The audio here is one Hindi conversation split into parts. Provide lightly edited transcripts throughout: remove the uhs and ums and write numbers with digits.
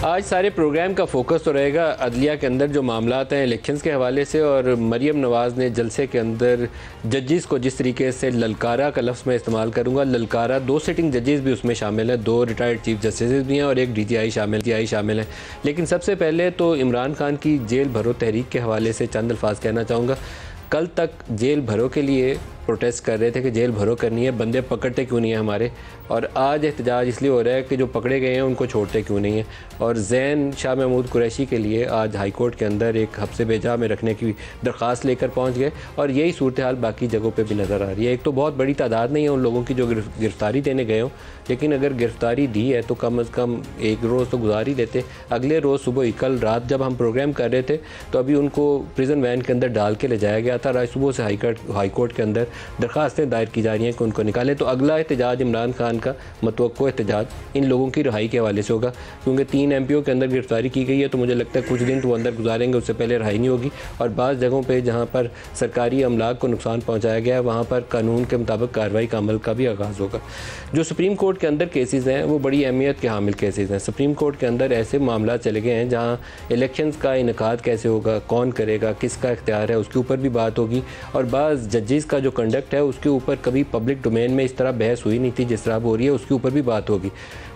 आज सारे प्रोग्राम का फोकस तो रहेगा अदलिया के अंदर जो मामलात हैं इलेक्शंस के हवाले से, और मरियम नवाज़ ने जलसे के अंदर जजेस को जिस तरीके से ललकारा का लफ्ज़ मैं इस्तेमाल करूँगा, ललकारा, 2 सिटिंग जजेस भी उसमें शामिल हैं, 2 रिटायर्ड चीफ जस्टिस भी हैं और एक DGI शामिल हैं। लेकिन सबसे पहले तो इमरान खान की जेल भरो तहरीक के हवाले से चंद अल्फाज कहना चाहूँगा। कल तक जेल भरो के लिए प्रोटेस्ट कर रहे थे कि जेल भरो करनी है, बंदे पकड़ते क्यों नहीं है हमारे, और आज एहतजाज इसलिए हो रहा है कि जो पकड़े गए हैं उनको छोड़ते क्यों नहीं है। और जैन शाह महमूद कुरैशी के लिए आज हाई कोर्ट के अंदर एक हफ्ते बेजा में रखने की दरख्वास्त लेकर पहुंच गए, और यही सूरत हाल बाकी जगहों पे भी नज़र आ रही है। एक तो बहुत बड़ी तादाद नहीं है उन लोगों की जो गिरफ्तारी देने गए हों, लेकिन अगर गिरफ्तारी दी है तो कम अज़ कम एक रोज़ तो गुजार ही देते। अगले रोज़ सुबह ही, कल रात जब हम प्रोग्राम कर रहे थे तो अभी उनको प्रिजन वैन के अंदर डाल के ले जाया गया था। आज सुबह से हाई कोर्ट के अंदर दरख्वास्तें दायर की जा रही हैं कि उनको निकालें। तो अगला एहतजाज इमरान खान का मतवक्को एहतजाज इन लोगों की रिहाई के हवाले से होगा, क्योंकि 3 MPO के अंदर गिरफ्तारी की गई है। तो मुझे लगता है कुछ दिन तो वो अंदर गुजारेंगे, उससे पहले रिहाई नहीं होगी। और बाज़ जगहों पे जहाँ पर सरकारी अमलाक को नुकसान पहुँचाया गया है वहाँ पर कानून के मुताबिक कार्रवाई का अमल का भी आगाज़ होगा। जो सुप्रीम कोर्ट के अंदर केसेस हैं वो बड़ी अहमियत के हामिल केसेस हैं। सुप्रीम कोर्ट के अंदर ऐसे मामला चले गए हैं जहाँ इलेक्शंस का इनेकाद कैसे होगा, कौन करेगा, किसका इख्तियार है, उसके ऊपर भी बात होगी। और बाज़ जजेस का जो कंडक्ट है उसके ऊपर कभी पब्लिक डोमेन में इस तरह बहस हुई नहीं थी जिस तरह अब हो रही है, उसके ऊपर भी बात होगी।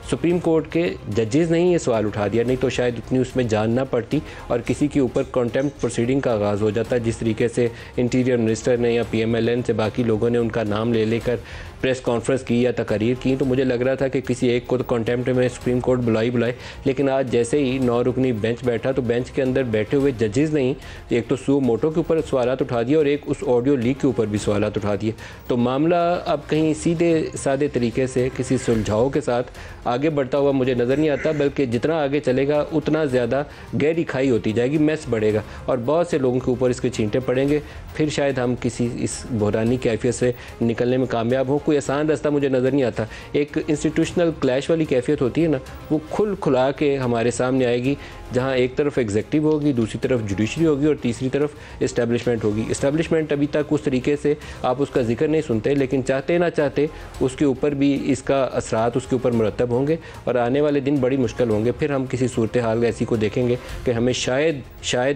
सुप्रीम कोर्ट के जजेस ने ही ये सवाल उठा दिया, नहीं तो शायद इतनी उसमें जान ना पड़ती और किसी के ऊपर कॉन्टेम्प्ट प्रोसीडिंग का आगाज़ हो जाता। जिस तरीके से इंटीरियर मिनिस्टर ने या PMLN से बाकी लोगों ने उनका नाम ले लेकर प्रेस कॉन्फ्रेंस की या तकरीर की, तो मुझे लग रहा था कि किसी एक को तो कॉन्टेम्प्ट में सुप्रीम कोर्ट बुलाए। लेकिन आज जैसे ही 9 रुकनी बेंच बैठा तो बेंच के अंदर बैठे हुए जजेस ने ही एक तो सुओ मोटो के ऊपर सवालात उठा दिए और एक उस ऑडियो लीक के ऊपर भी सवालात उठा दिए। तो मामला अब कहीं सीधे सादे तरीके से किसी सुलझाव के साथ आगे बढ़ता हुआ मुझे नज़र नहीं आता, बल्कि जितना आगे चलेगा उतना ज़्यादा गहरी खाई होती जाएगी, मैस बढ़ेगा और बहुत से लोगों के ऊपर इसके छींटे पड़ेंगे। फिर शायद हम किसी इस बहरानी कैफियत से निकलने में कामयाब हों। कोई आसान रास्ता मुझे नज़र नहीं आता। एक इंस्टीट्यूशनल क्लैश वाली कैफियत होती है ना, वो खुला के हमारे सामने आएगी, जहाँ एक तरफ एग्जेक्टिव होगी, दूसरी तरफ जुडिशरी होगी और तीसरी तरफ इस्टेब्लिशमेंट होगी। इस्टेब्लिशमेंट अभी तक उस तरीके से आप उसका जिक्र नहीं सुनते, लेकिन चाहते ना चाहते उसके ऊपर भी इसका असरात उसके ऊपर मुरतब होंगे और आने वाले दिन बड़ी मुश्किल होंगे। फिर हम किसी सूरत हाल ऐसी को देखेंगे कि हमें शायद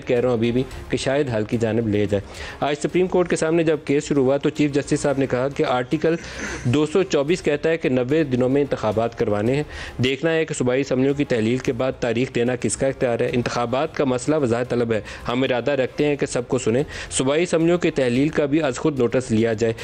कह रहा हूँ अभी भी कि शायद हल की जानिब ले जाए। आज सुप्रीम कोर्ट के सामने जब केस शुरू हुआ तो चीफ जस्टिस साहब ने कहा कि आर्टिकल 224 कहता है कि 90 दिनों में इंतखाबात करवाने हैं। देखना है कि सूबाई असम्बलियों की तहलील के बाद तारीख देना किसका इख्तियार है। इंतखाबात का मसला वज़ाहत तलब है। हम इरादा रखते हैं कि सबको सुने। सूबाई असम्बलियों की तहलील का भी आज खुद नोटिस लिया जाए,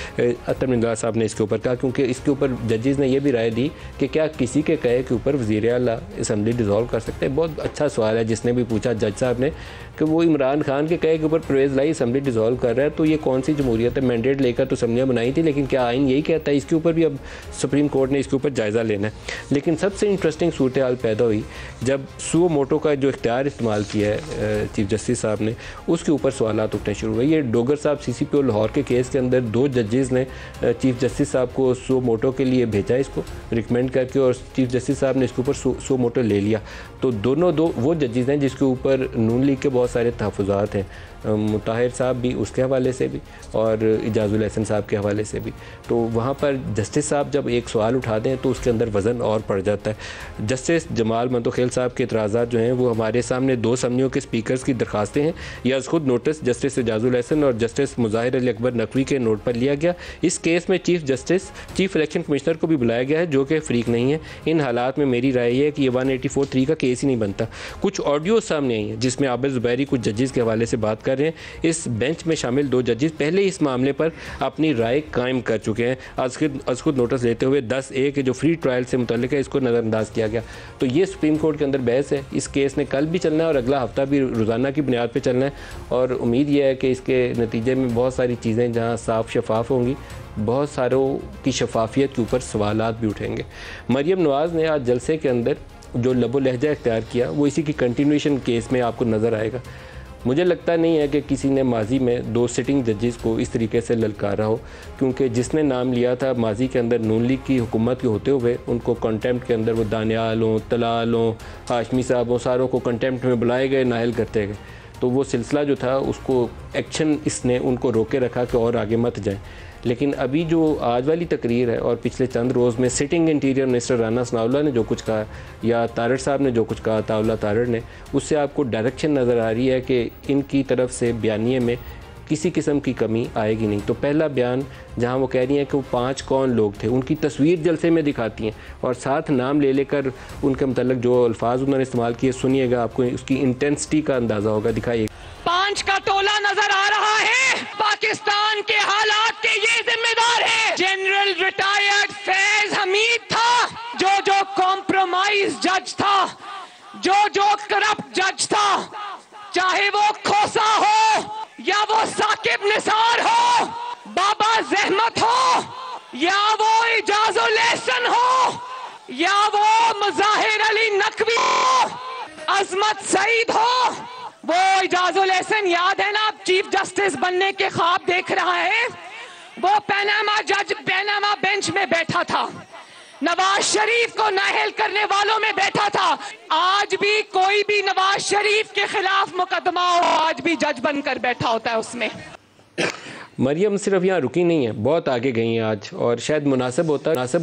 अतम निंदा साहब ने इसके ऊपर कहा, क्योंकि इसके ऊपर जजेस ने यह भी राय दी कि क्या किसी के कहे के ऊपर वज़ीर आला असम्बली डिज़ोल्व कर सकते हैं। बहुत अच्छा सवाल है जिसने भी पूछा जज साहब ने कि वो इमरान खान के कहे के ऊपर परवेज़ लाई असम्बली डिज़ोल्व कर रहा है, तो ये कौन सी जमहूरियत है। मैंडेट लेकर तो असम्बलियाँ बनाई थी, लेकिन क्या आइन यही कहता है। इसके ऊपर भी अब सुप्रीम कोर्ट ने इसके ऊपर जायज़ा लेना है। लेकिन सबसे इंटरेस्टिंग सूरत हाल पैदा हुई जब सुओ मोटो का जो इख्तियार इस्तेमाल किया है चीफ जस्टिस साहब ने, उसके ऊपर सवालात उठने शुरू हुए। ये डोगर साहब CCPO लाहौर के केस के अंदर 2 जजेस ने चीफ जस्टिस साहब को सुओ मोटो के लिए भेजा इसको रिकमेंड करके, और चीफ जस्टिस साहब ने इसके ऊपर सुओ मोटो ले लिया। तो दो वो जजेस हैं जिसके ऊपर नून लीग के बहुत सारे तहफ़्फ़ुज़ात हैं, मुताहिर साहब भी उसके हवाले से भी और इजाज़ुल एहसन साहब के हवाले से भी। तो वहाँ पर जस्टिस साहब जब एक सवाल उठा दें तो उसके अंदर वज़न और पड़ जाता है। जस्टिस जमाल मंतोखेल साहब के इतराज़ात जो हैं वो हमारे सामने 2 असम्बलियों के स्पीकर्स की दरख्वास्तें हैं, या खुद नोटिस जस्टिस इजाज़ुल एहसन और जस्टिस मुज़ाहिर अली अकबर नकवी के नोट पर लिया गया। इस केस में चीफ इलेक्शन कमिश्नर को भी बुलाया गया है, जो कि फ़रीक नहीं है। इन हालात में मेरी राय है कि ये 184(3) का केस ही नहीं बनता। कुछ ऑडियो सामने आई हैं जिसमें आबिद ज़ुबैरी कुछ जजेस के हवाले से बात कर रहे हैं। इस बेंच में शामिल 2 जजेस पहले इस मामले पर अपनी राय कायम कर चुके हैं। आज खुद नोटिस लेते हुए 10A के जो फ्री ट्रायल से मुतल्लिक है इसको नज़रअंदाज किया गया। तो ये सुप्रीम कोर्ट के अंदर बहस है। इस केस ने कल भी चलना है और अगला हफ्ता भी रोज़ाना की बुनियाद पर चलना है, और उम्मीद यह है कि इसके नतीजे में बहुत सारी चीज़ें जहाँ साफ शफाफ होंगी, बहुत सारों की शफाफियत के ऊपर सवालात भी उठेंगे। मरियम नवाज़ ने आज जलसे के अंदर जो लबो लहजा इख्तियार किया वो इसी की कंटिन्यूएशन केस में आपको नज़र आएगा। मुझे लगता नहीं है कि किसी ने माजी में 2 सिटिंग जजेस को इस तरीके से ललकारा हो, क्योंकि जिसने नाम लिया था माजी के अंदर नून लीग की हुकूमत के होते हुए, उनको कंटेम्प्ट के अंदर वो दानियाल हों, तलाल हों, हाशमी साहब हों, सारों को कंटेम्प्ट में बुलाए गए, नाहल करते गए। तो वो सिलसिला जो था उसको एक्शन इसने उनको रोके रखा कि और आगे मत जाए। लेकिन अभी जो आज वाली तकरीर है और पिछले चंद रोज़ में sitting interior minister Rana Sanaullah ने जो कुछ कहा या तारड़ साहब ने जो कुछ कहा, ताउल्ला तारड़ ने, उससे आपको डायरेक्शन नज़र आ रही है कि इनकी तरफ से बयानिए में किसी किस्म की कमी आएगी नहीं। तो पहला बयान जहां वो कह रही हैं कि वो 5 कौन लोग थे, उनकी तस्वीर जलसे में दिखाती हैं और साथ नाम ले लेकर उनके मतलब जो अल्फाज उन्होंने इस्तेमाल किए, सुनिएगा, आपको उसकी इंटेंसिटी का अंदाज़ा होगा। दिखाइए। 5 का टोला नजर आ रहा है। पाकिस्तान के हालात के ये जिम्मेदार है। जनरल रिटायर्ड फैज हमीद था, जो कॉम्प्रोमाइज जज था, जो करप्ट जज था, चाहे वो खोसा हो या वो साकिब निसार हो, बाबा जहमत हो या वो इजाजुल एहसन हो या वो मुजाहिर अली नकवी हो, अजमत सईद हो, वो इजाजुल एहसन याद है ना, चीफ जस्टिस बनने के ख्वाब देख रहा है, वो पैनामा बेंच में बैठा था, नवाज शरीफ को नाअहल करने वालों में बैठा था। आज भी कोई भी नवाज शरीफ के खिलाफ मुकदमा हो, आज भी जज बनकर बैठा होता है उसमें। मरियम सिर्फ यहाँ रुकी नहीं है, बहुत आगे गई हैं आज, और शायद मुनासिब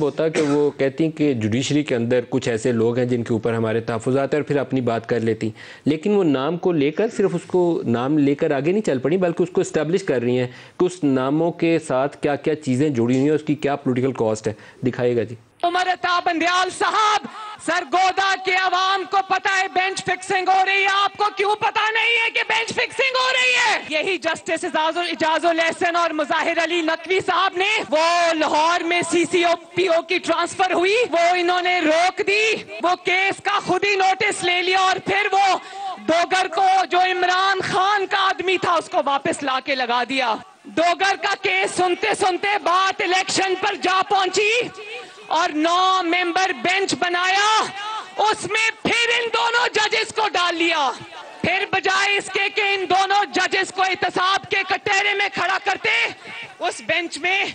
होता कि वो कहती कि जुडिशरी के अंदर कुछ ऐसे लोग हैं जिनके ऊपर हमारे तहफ़्फ़ुज़ात हैं और फिर अपनी बात कर लेती। लेकिन वो नाम को लेकर सिर्फ उसको नाम लेकर आगे नहीं चल पड़ी, बल्कि उसको इस्टेब्लिश कर रही हैं कि उस नामों के साथ क्या क्या चीज़ें जुड़ी हुई हैं, उसकी क्या पोलिटिकल कॉस्ट है। दिखाइएगा जी। उमर अता बंदयाल साहब, सरगोदा के अवाम को पता है बेंच फिक्सिंग हो रही है, आपको क्यों पता नहीं है कि बेंच फिक्सिंग हो रही है? यही जस्टिस इजाजुल एहसन और मुजाहिर अली नकवी साहब ने, वो लाहौर में CCPO की ट्रांसफर हुई, वो इन्होंने रोक दी, वो केस का खुद ही नोटिस ले लिया और फिर वो डोगर को, जो इमरान खान का आदमी था, उसको वापस ला के लगा दिया। डोगर का केस सुनते सुनते बात इलेक्शन पर जा पहुंची और 9 मेंबर बेंच बनाया, उसमें फिर इन दोनों जजेस को डाल लिया। फिर बजाय इसके कि इन दोनों जजेस को एहतसाब के कटहरे में खड़ा करते, उस बेंच में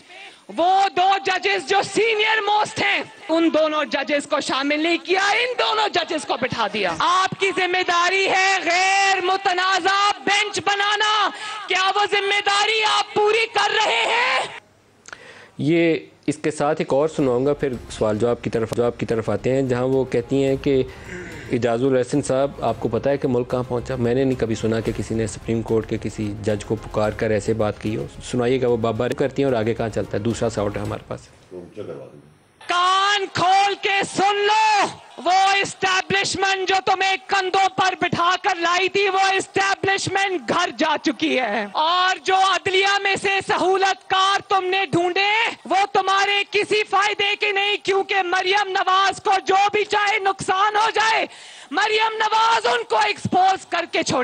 वो 2 जजेस जो सीनियर मोस्ट हैं, उन दोनों जजेस को शामिल नहीं किया, इन दोनों जजेस को बिठा दिया। आपकी जिम्मेदारी है गैर मुतनाज़ा बेंच बनाना, क्या वो जिम्मेदारी आप पूरी कर रहे हैं? ये इसके साथ एक और सुनाऊंगा, फिर सवाल जवाब की तरफ आते हैं, जहां वो कहती हैं कि इजाजुल एहसन साहब, आपको पता है कि मुल्क कहाँ पहुंचा? मैंने नहीं कभी सुना कि किसी ने सुप्रीम कोर्ट के किसी जज को पुकार कर ऐसे बात की हो। सुनाइएगा वो बाबा करती हैं और आगे कहाँ चलता है। दूसरा साउट है हमारे पास। कान खोल के सुन लो, वो इस्टेब्लिशमेंट जो तुम्हें कंधों पर बिठा कर लाई थी, वो इस्टेब्लिशमेंट घर जा चुकी है, और जो अदलिया में से सहूलतकार तुमने ढूंढे वो तुम्हारे किसी फायदे के नहीं, क्योंकि मरियम नवाज को जो भी चाहे नुकसान हो जाए, मरियम नवाज उनको एक्सपोज करके छोड़े।